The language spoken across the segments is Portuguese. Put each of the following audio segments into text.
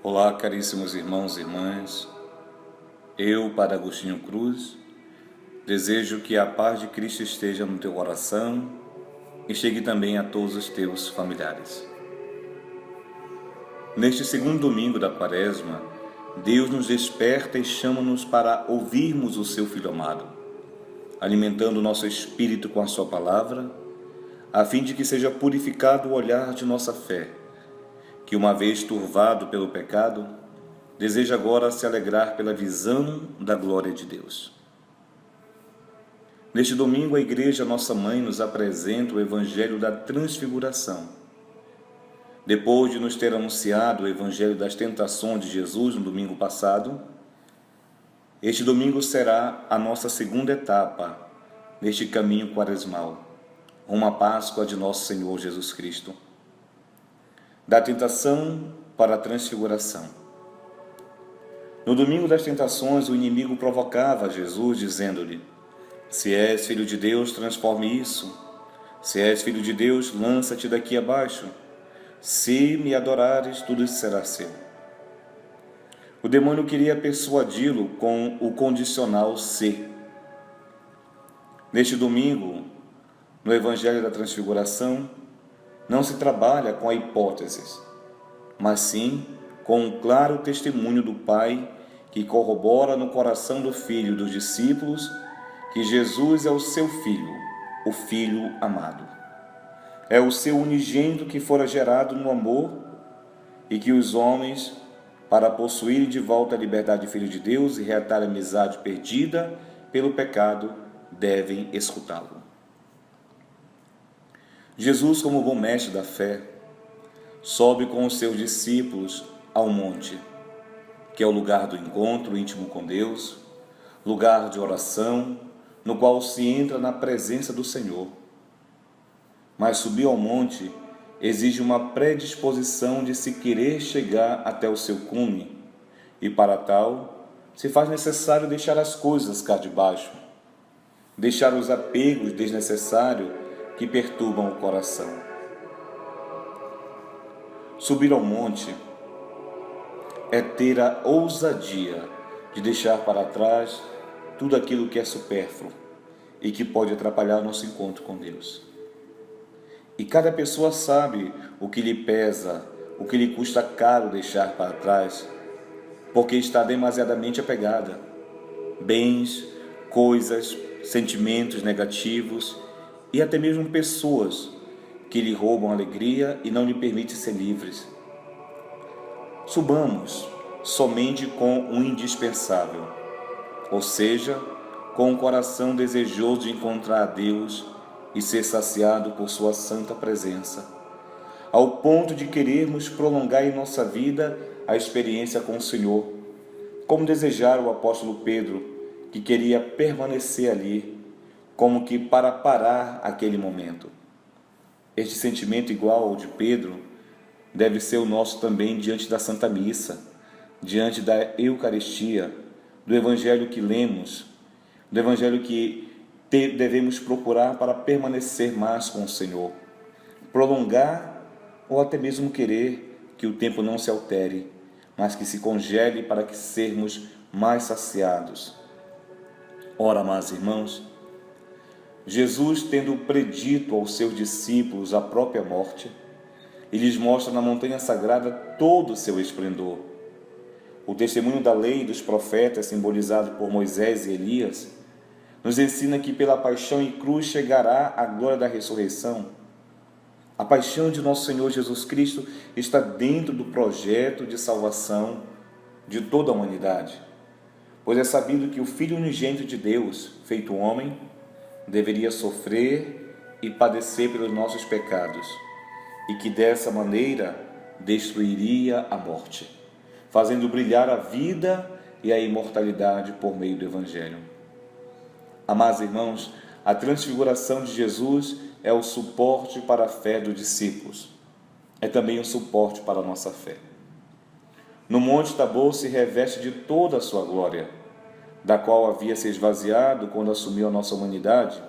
Olá, caríssimos irmãos e irmãs. Eu, Padre Agostinho Cruz, desejo que a paz de Cristo esteja no teu coração e chegue também a todos os teus familiares. Neste segundo domingo da Quaresma, Deus nos desperta e chama-nos para ouvirmos o seu Filho amado, alimentando o nosso espírito com a sua palavra, a fim de que seja purificado o olhar de nossa fé, que, uma vez turvado pelo pecado, deseja agora se alegrar pela visão da glória de Deus. Neste domingo, a Igreja, nossa Mãe, nos apresenta o Evangelho da Transfiguração. Depois de nos ter anunciado o Evangelho das tentações de Jesus no domingo passado, este domingo será a nossa segunda etapa neste caminho quaresmal, rumo à Páscoa de nosso Senhor Jesus Cristo. Da tentação para a transfiguração. No domingo das tentações, o inimigo provocava Jesus, dizendo-lhe: se és filho de Deus, transforme isso. Se és filho de Deus, lança-te daqui abaixo. Se me adorares, tudo será seu. O demônio queria persuadi-lo com o condicional se. Neste domingo, no Evangelho da Transfiguração, não se trabalha com a hipótese, mas sim com um claro testemunho do Pai que corrobora no coração do Filho e dos discípulos que Jesus é o seu Filho, o Filho amado. É o seu unigênito que fora gerado no amor e que os homens, para possuírem de volta a liberdade de Filho de Deus e reatar a amizade perdida pelo pecado, devem escutá-lo. Jesus, como bom mestre da fé, sobe com os seus discípulos ao monte, que é o lugar do encontro íntimo com Deus, lugar de oração, no qual se entra na presença do Senhor. Mas subir ao monte exige uma predisposição de se querer chegar até o seu cume, e para tal se faz necessário deixar as coisas cá de baixo, deixar os apegos desnecessários que perturbam o coração. Subir ao monte é ter a ousadia de deixar para trás tudo aquilo que é supérfluo e que pode atrapalhar nosso encontro com Deus. E cada pessoa sabe o que lhe pesa, o que lhe custa caro deixar para trás, porque está demasiadamente apegada. Bens, coisas, sentimentos negativos e até mesmo pessoas que lhe roubam a alegria e não lhe permitem ser livres. Subamos somente com o indispensável, ou seja, com o coração desejoso de encontrar a Deus e ser saciado por sua santa presença, ao ponto de querermos prolongar em nossa vida a experiência com o Senhor, como desejara o apóstolo Pedro, que queria permanecer ali, como que para parar aquele momento. Este sentimento igual ao de Pedro deve ser o nosso também diante da Santa Missa, diante da Eucaristia, do Evangelho que lemos, do Evangelho que devemos procurar para permanecer mais com o Senhor, prolongar ou até mesmo querer que o tempo não se altere, mas que se congele para que sermos mais saciados. Ora, amados irmãos, Jesus, tendo predito aos seus discípulos a própria morte, e lhes mostra na montanha sagrada todo o seu esplendor. O testemunho da lei e dos profetas, simbolizado por Moisés e Elias, nos ensina que pela paixão e cruz chegará a glória da ressurreição. A paixão de nosso Senhor Jesus Cristo está dentro do projeto de salvação de toda a humanidade, pois é sabido que o Filho unigênito de Deus, feito homem, deveria sofrer e padecer pelos nossos pecados, e que dessa maneira destruiria a morte, fazendo brilhar a vida e a imortalidade por meio do Evangelho. Amados irmãos, a transfiguração de Jesus é o suporte para a fé dos discípulos. é também um suporte para a nossa fé. No Monte Tabor se reveste de toda a sua glória, da qual havia se esvaziado quando assumiu a nossa humanidade,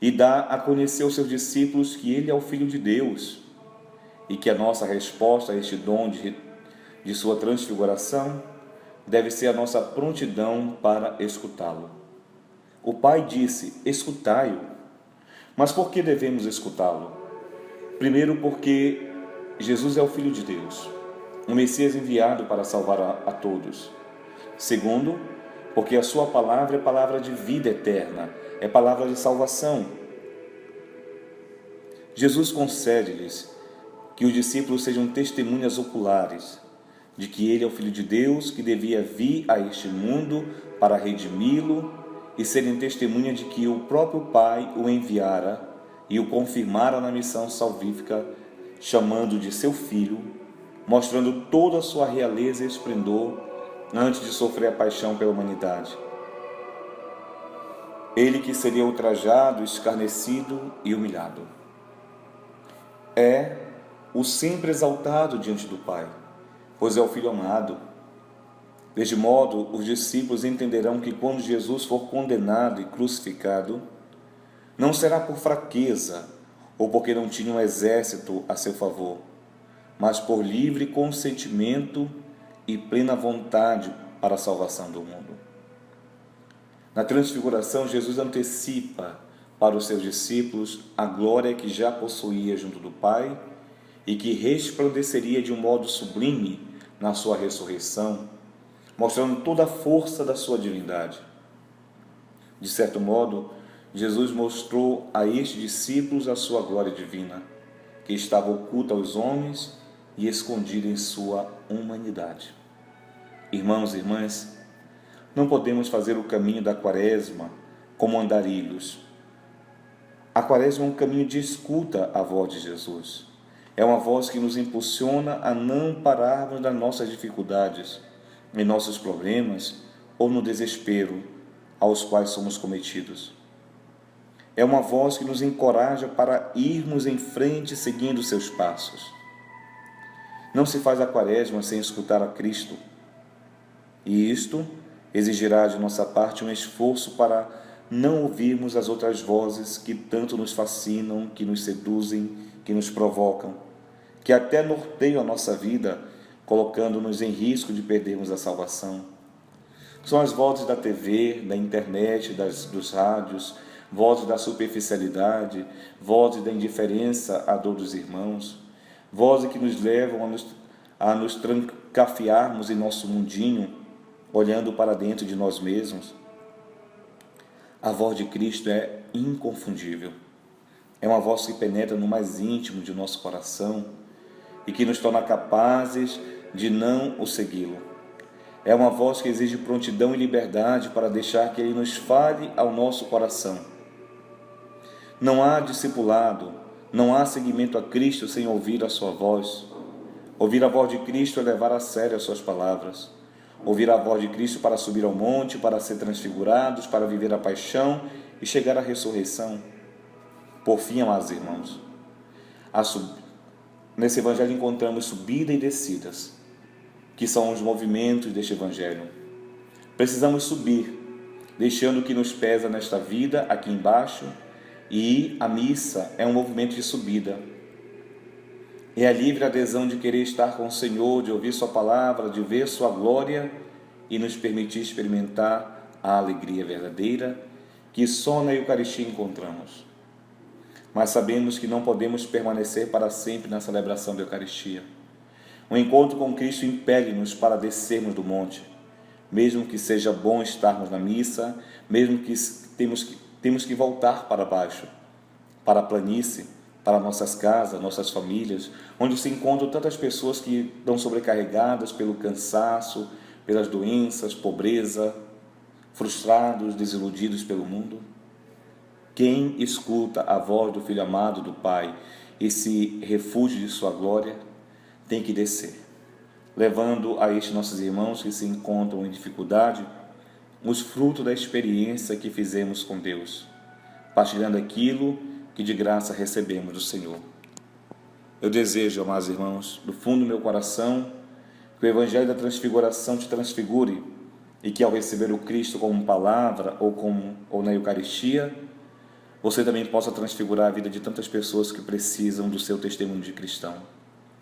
e dá a conhecer aos seus discípulos que Ele é o Filho de Deus, e que a nossa resposta a este dom de sua transfiguração deve ser a nossa prontidão para escutá-lo. O Pai disse: escutai-o. Mas por que devemos escutá-lo? Primeiro, porque Jesus é o Filho de Deus, o Messias enviado para salvar a todos. Segundo, porque a sua palavra é palavra de vida eterna, é palavra de salvação. Jesus concede-lhes que os discípulos sejam testemunhas oculares de que Ele é o Filho de Deus, que devia vir a este mundo para redimi-lo, e serem testemunha de que o próprio Pai o enviara e o confirmara na missão salvífica, chamando de seu Filho, mostrando toda a sua realeza e esplendor antes de sofrer a paixão pela humanidade. Ele que seria ultrajado, escarnecido e humilhado. É o sempre exaltado diante do Pai, pois é o Filho amado. Deste modo, os discípulos entenderão que quando Jesus for condenado e crucificado, não será por fraqueza ou porque não tinha um exército a seu favor, mas por livre consentimento e plena vontade para a salvação do mundo. Na transfiguração, Jesus antecipa para os seus discípulos a glória que já possuía junto do Pai e que resplandeceria de um modo sublime na sua ressurreição, mostrando toda a força da sua divindade. De certo modo, Jesus mostrou a estes discípulos a sua glória divina, que estava oculta aos homens e escondida em sua humanidade. Irmãos e irmãs, não podemos fazer o caminho da Quaresma como andarilhos. A Quaresma é um caminho de escuta à voz de Jesus. É uma voz que nos impulsiona a não pararmos das nossas dificuldades, em nossos problemas ou no desespero aos quais somos cometidos. É uma voz que nos encoraja para irmos em frente seguindo seus passos. Não se faz a Quaresma sem escutar a Cristo, e isto exigirá de nossa parte um esforço para não ouvirmos as outras vozes que tanto nos fascinam, que nos seduzem, que nos provocam, que até norteiam a nossa vida, colocando-nos em risco de perdermos a salvação. São as vozes da TV, da internet, dos rádios, vozes da superficialidade, vozes da indiferença à dor dos irmãos, vozes que nos levam a nos trancafiarmos em nosso mundinho, olhando para dentro de nós mesmos. A voz de Cristo é inconfundível. É uma voz que penetra no mais íntimo de nosso coração e que nos torna capazes de não o segui-lo. É uma voz que exige prontidão e liberdade para deixar que Ele nos fale ao nosso coração. Não há discipulado, não há seguimento a Cristo sem ouvir a sua voz. Ouvir a voz de Cristo é levar a sério as suas palavras. Ouvir a voz de Cristo para subir ao monte, para ser transfigurados, para viver a paixão e chegar à ressurreição. Por fim, amados irmãos, nesse Evangelho encontramos subida e descidas, que são os movimentos deste Evangelho. Precisamos subir, deixando o que nos pesa nesta vida, aqui embaixo, e a missa é um movimento de subida. É a livre adesão de querer estar com o Senhor, de ouvir sua palavra, de ver sua glória e nos permitir experimentar a alegria verdadeira que só na Eucaristia encontramos. Mas sabemos que não podemos permanecer para sempre na celebração da Eucaristia. O encontro com Cristo impele-nos para descermos do monte, mesmo que seja bom estarmos na missa, mesmo que temos que voltar para baixo, para a planície, para nossas casas, nossas famílias, onde se encontram tantas pessoas que estão sobrecarregadas pelo cansaço, pelas doenças, pobreza, frustrados, desiludidos pelo mundo. Quem escuta a voz do Filho amado do Pai e se refugia de sua glória, tem que descer, levando a estes nossos irmãos que se encontram em dificuldade os frutos da experiência que fizemos com Deus, partilhando aquilo que de graça recebemos do Senhor. Eu desejo, amados irmãos, do fundo do meu coração, que o Evangelho da Transfiguração te transfigure e que ao receber o Cristo como palavra ou na Eucaristia, você também possa transfigurar a vida de tantas pessoas que precisam do seu testemunho de cristão.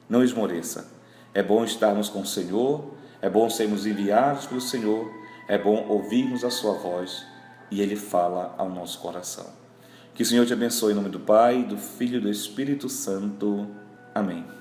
Não esmoreça. É bom estarmos com o Senhor, é bom sermos enviados pelo Senhor, é bom ouvirmos a sua voz e Ele fala ao nosso coração. Que o Senhor te abençoe em nome do Pai, do Filho e do Espírito Santo. Amém.